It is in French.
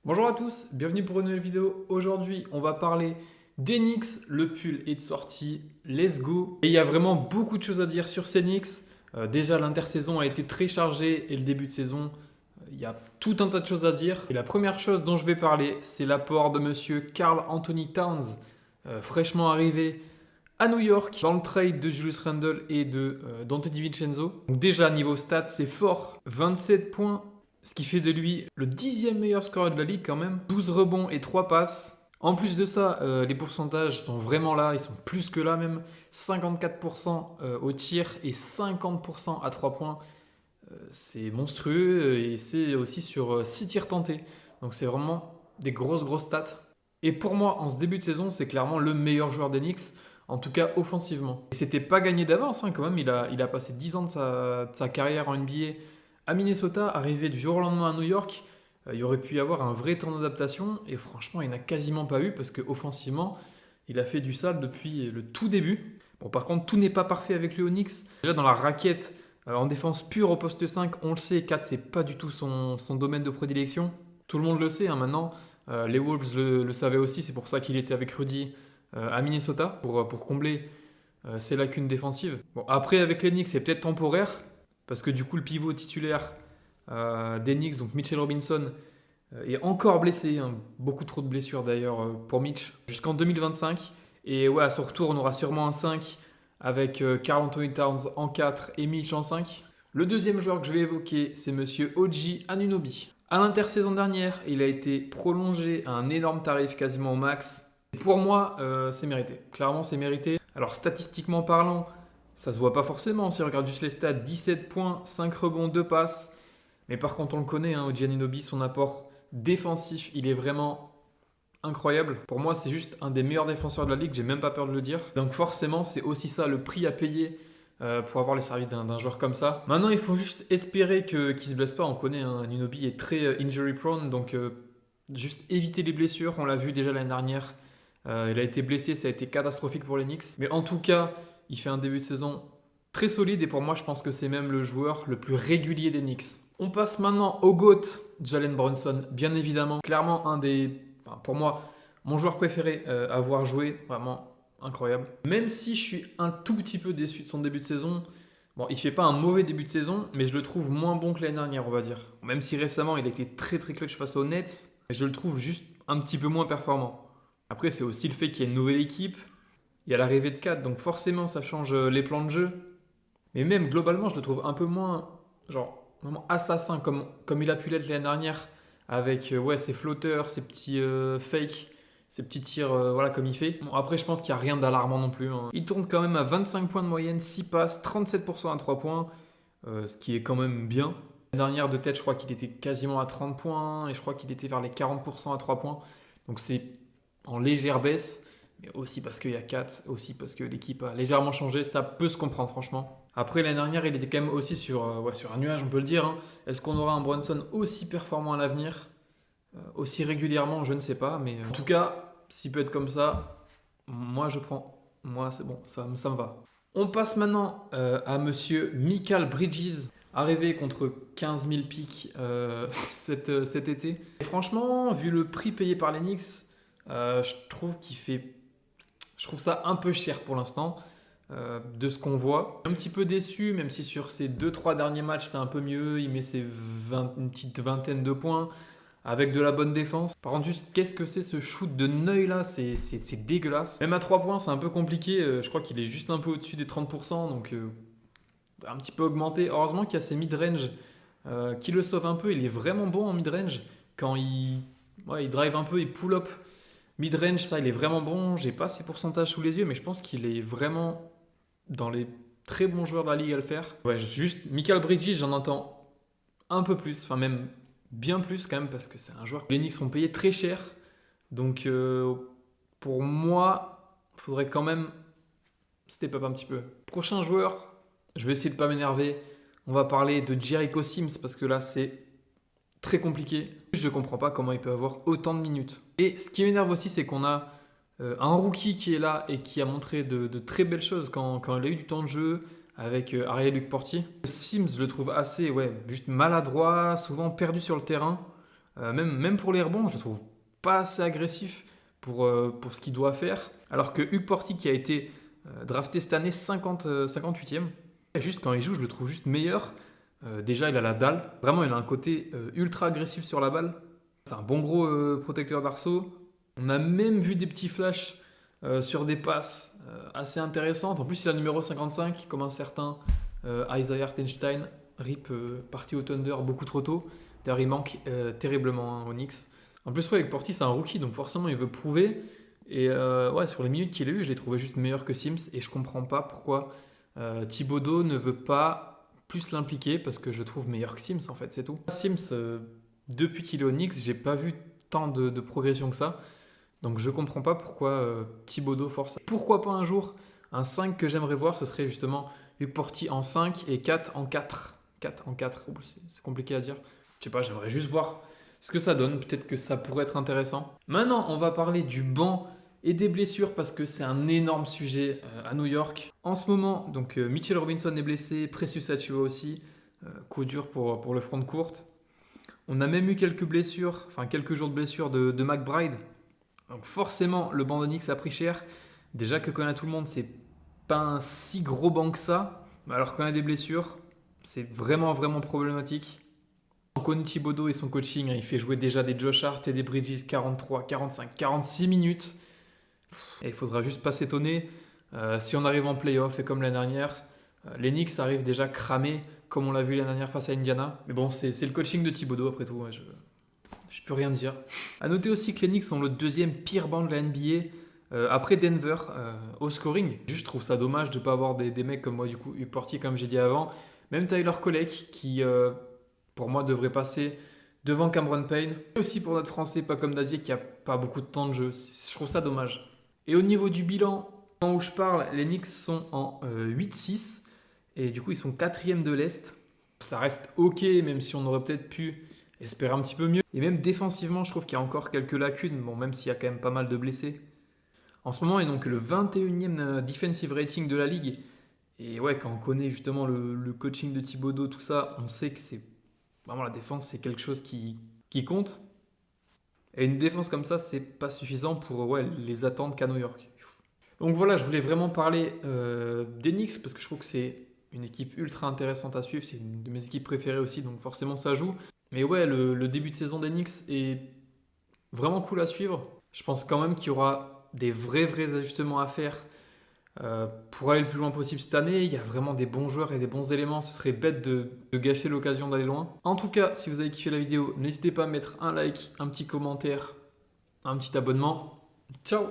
Bonjour à tous, bienvenue pour une nouvelle vidéo. Aujourd'hui, on va parler d'Enix. Le pull est de sortie, let's go. Et il y a vraiment beaucoup de choses à dire sur Enix. Déjà, l'intersaison a été très chargée et le début de saison, il y a tout un tas de choses à dire. Et la première chose dont je vais parler, c'est l'apport de monsieur Karl Anthony Towns, fraîchement arrivé à New York dans le trade de Julius Randle et de Dante DiVincenzo. Donc déjà, niveau stats, c'est fort. 27 points, ce qui fait de lui le 10e meilleur scoreur de la ligue quand même. 12 rebonds et 3 passes. En plus de ça, les pourcentages sont vraiment là, ils sont plus que là même. 54% au tir et 50% à 3 points. C'est monstrueux et c'est aussi sur 6 tirs tentés. Donc c'est vraiment des grosses stats. Et pour moi, en ce début de saison, c'est clairement le meilleur joueur d'Enix, en tout cas offensivement. Et c'était pas gagné d'avance quand même, il a passé 10 ans de sa carrière en NBA à Minnesota, arrivé du jour au lendemain à New York. Il aurait pu y avoir un vrai temps d'adaptation et franchement, il n'a quasiment pas eu parce qu'offensivement, il a fait du sale depuis le tout début. Bon, par contre, tout n'est pas parfait avec le Onyx. Déjà dans la raquette, en défense pure au poste 5, on le sait, 4 c'est pas du tout son domaine de prédilection. Tout le monde le sait maintenant. Les Wolves le savaient aussi, c'est pour ça qu'il était avec Rudy à Minnesota pour combler ses lacunes défensives. Bon, après, avec les Knicks, c'est peut-être temporaire parce que du coup, le pivot titulaire des Knicks, donc Mitchell Robinson, est encore blessé. Hein. Beaucoup trop de blessures d'ailleurs pour Mitch jusqu'en 2025. Et ouais, à son retour, on aura sûrement un 5 avec Karl Anthony Towns en 4 et Mitch en 5. Le deuxième joueur que je vais évoquer, c'est monsieur OG Anunoby. À l'intersaison dernière, il a été prolongé à un énorme tarif, quasiment au max. Pour moi, c'est mérité. Clairement, c'est mérité. Alors, statistiquement parlant, ça se voit pas forcément. Si on regarde juste les stats, 17 points, 5 rebonds, 2 passes. Mais par contre, on le connaît, hein, OG Anunoby, son apport défensif, il est vraiment incroyable. Pour moi, c'est juste un des meilleurs défenseurs de la ligue, j'ai même pas peur de le dire. Donc forcément, c'est aussi ça le prix à payer pour avoir les services d'un joueur comme ça. Maintenant, il faut juste espérer qu'il se blesse pas. On connaît, hein, Anunoby est très injury prone, donc juste éviter les blessures. On l'a vu déjà l'année dernière. Il a été blessé, ça a été catastrophique pour les Knicks. Mais en tout cas, il fait un début de saison très solide et pour moi, je pense que c'est même le joueur le plus régulier des Knicks. On passe maintenant au GOAT, Jalen Brunson, bien évidemment. Clairement, pour moi, mon joueur préféré à avoir joué, vraiment incroyable. Même si je suis un tout petit peu déçu de son début de saison, bon, il fait pas un mauvais début de saison, mais je le trouve moins bon que l'année dernière, on va dire. Même si récemment, il a été très clutch face aux Nets, mais je le trouve juste un petit peu moins performant. Après, c'est aussi le fait qu'il y a une nouvelle équipe, il y a l'arrivée de 4, donc forcément, ça change les plans de jeu. Mais même globalement, je le trouve un peu moins, genre, vraiment assassin comme il a pu l'être l'année dernière, avec ouais, ses flotteurs, ses petits fakes, ses petits tirs, voilà, comme il fait. Bon, après, je pense qu'il n'y a rien d'alarmant non plus. Hein. Il tourne quand même à 25 points de moyenne, 6 passes, 37% à 3 points, ce qui est quand même bien. L'année dernière, de tête, je crois qu'il était quasiment à 30 points, et je crois qu'il était vers les 40% à 3 points. Donc c'est en légère baisse, mais aussi parce qu'il y a 4, aussi parce que l'équipe a légèrement changé, ça peut se comprendre franchement. Après l'année dernière, il était quand même aussi sur un nuage, on peut le dire. Hein. Est-ce qu'on aura un Brunson aussi performant à l'avenir aussi régulièrement, je ne sais pas, mais en tout cas, s'il peut être comme ça, moi je prends. Moi c'est bon, ça me va. On passe maintenant à monsieur Mikal Bridges, arrivé contre 15 000 pics cet été. Et franchement, vu le prix payé par les Knicks, je trouve ça un peu cher pour l'instant. De ce qu'on voit. Un petit peu déçu, même si sur ces 2-3 derniers matchs c'est un peu mieux, il met une petite vingtaine de points avec de la bonne défense. Par contre, juste qu'est-ce que c'est ce shoot de Neuil là, c'est dégueulasse. Même à 3 points, c'est un peu compliqué. Je crois qu'il est juste un peu au-dessus des 30%, donc un petit peu augmenté. Heureusement qu'il y a ces mid-range qui le sauvent un peu. Il est vraiment bon en mid-range quand il drive un peu, il pull-up. Mid-range, ça, il est vraiment bon. J'ai pas ses pourcentages sous les yeux, mais je pense qu'il est vraiment dans les très bons joueurs de la ligue à le faire. Ouais, juste Mikal Bridges, j'en entends un peu plus, enfin même bien plus quand même, parce que c'est un joueur que les Knicks sont payés très cher. Donc pour moi, il faudrait quand même step up un petit peu. Prochain joueur, je vais essayer de pas m'énerver. On va parler de Jericho Sims, parce que là, c'est très compliqué. Je ne comprends pas comment il peut avoir autant de minutes. Et ce qui m'énerve aussi, c'est qu'on a un rookie qui est là et qui a montré de très belles choses quand il a eu du temps de jeu avec Ariel Luc Portier. Sims, je le trouve assez juste maladroit, souvent perdu sur le terrain. Même pour les rebonds, je le trouve pas assez agressif pour ce qu'il doit faire. Alors que Hug Porty, qui a été drafté cette année 58e, juste quand il joue, je le trouve juste meilleur. Déjà, il a la dalle. Vraiment, il a un côté ultra agressif sur la balle. C'est un bon gros protecteur d'arceau. On a même vu des petits flashs sur des passes assez intéressantes. En plus, il a le numéro 55, comme un certain Isaiah Hartenstein, RIP parti au Thunder beaucoup trop tôt. D'ailleurs, il manque terriblement aux Knicks. En plus, ouais, avec Porty, c'est un rookie, donc forcément, il veut prouver. Et ouais, sur les minutes qu'il a eues, je l'ai trouvé juste meilleur que Sims. Et je comprends pas pourquoi Thibodeau ne veut pas plus l'impliquer, parce que je le trouve meilleur que Sims, en fait, c'est tout. Sims, depuis qu'il est aux Knicks, j'ai pas vu tant de progression que ça. Donc je comprends pas pourquoi Thibodeau force. Pourquoi pas un jour un 5 que j'aimerais voir, ce serait justement Hug Porty en 5 et 4 en 4. 4 en 4, c'est compliqué à dire. Je sais pas, j'aimerais juste voir ce que ça donne. Peut-être que ça pourrait être intéressant. Maintenant, on va parler du banc et des blessures parce que c'est un énorme sujet à New York. En ce moment, donc Mitchell Robinson est blessé, Precious Achiuwa aussi. Coup dur pour le front de courte. On a même eu quelques blessures, enfin quelques jours de blessures de McBride. Donc forcément, le banc de Knicks a pris cher. Déjà que quand il y a tout le monde, c'est pas un si gros banc que ça. Alors quand il y a des blessures, c'est vraiment problématique. On connaît Thibodeau et son coaching, il fait jouer déjà des Josh Hart et des Bridges 43, 45, 46 minutes. Et il faudra juste pas s'étonner si on arrive en playoff et comme l'année dernière, les Knicks arrivent déjà cramés comme on l'a vu l'année dernière face à Indiana. Mais bon, c'est le coaching de Thibodeau après tout. Ouais, je peux rien dire. A noter aussi que les Knicks sont le deuxième pire banc de la NBA après Denver au scoring. Juste, je trouve ça dommage de ne pas avoir des mecs comme moi, du coup, Hug Porty, comme j'ai dit avant. Même Tyler Kolek, qui pour moi devrait passer devant Cameron Payne. Et aussi pour notre Français, pas comme Dadier, qui a pas beaucoup de temps de jeu. Je trouve ça dommage. Et au niveau du bilan, au moment où je parle, les Knicks sont en 8-6. Et du coup, ils sont 4e de l'Est. Ça reste ok, même si on aurait peut-être pu espérer un petit peu mieux. Et même défensivement, je trouve qu'il y a encore quelques lacunes, bon, même s'il y a quand même pas mal de blessés. En ce moment, ils n'ont que le 21e defensive rating de la ligue. Et ouais, quand on connaît justement le coaching de Thibodeau, tout ça, on sait que c'est vraiment la défense, c'est quelque chose qui compte. Et une défense comme ça, c'est pas suffisant pour ouais, les attentes qu'à New York. Donc voilà, je voulais vraiment parler des Knicks parce que je trouve que c'est une équipe ultra intéressante à suivre. C'est une de mes équipes préférées aussi, donc forcément ça joue. Mais ouais, le début de saison des Knicks est vraiment cool à suivre. Je pense quand même qu'il y aura des vrais ajustements à faire pour aller le plus loin possible cette année. Il y a vraiment des bons joueurs et des bons éléments. Ce serait bête de gâcher l'occasion d'aller loin. En tout cas, si vous avez kiffé la vidéo, n'hésitez pas à mettre un like, un petit commentaire, un petit abonnement. Ciao!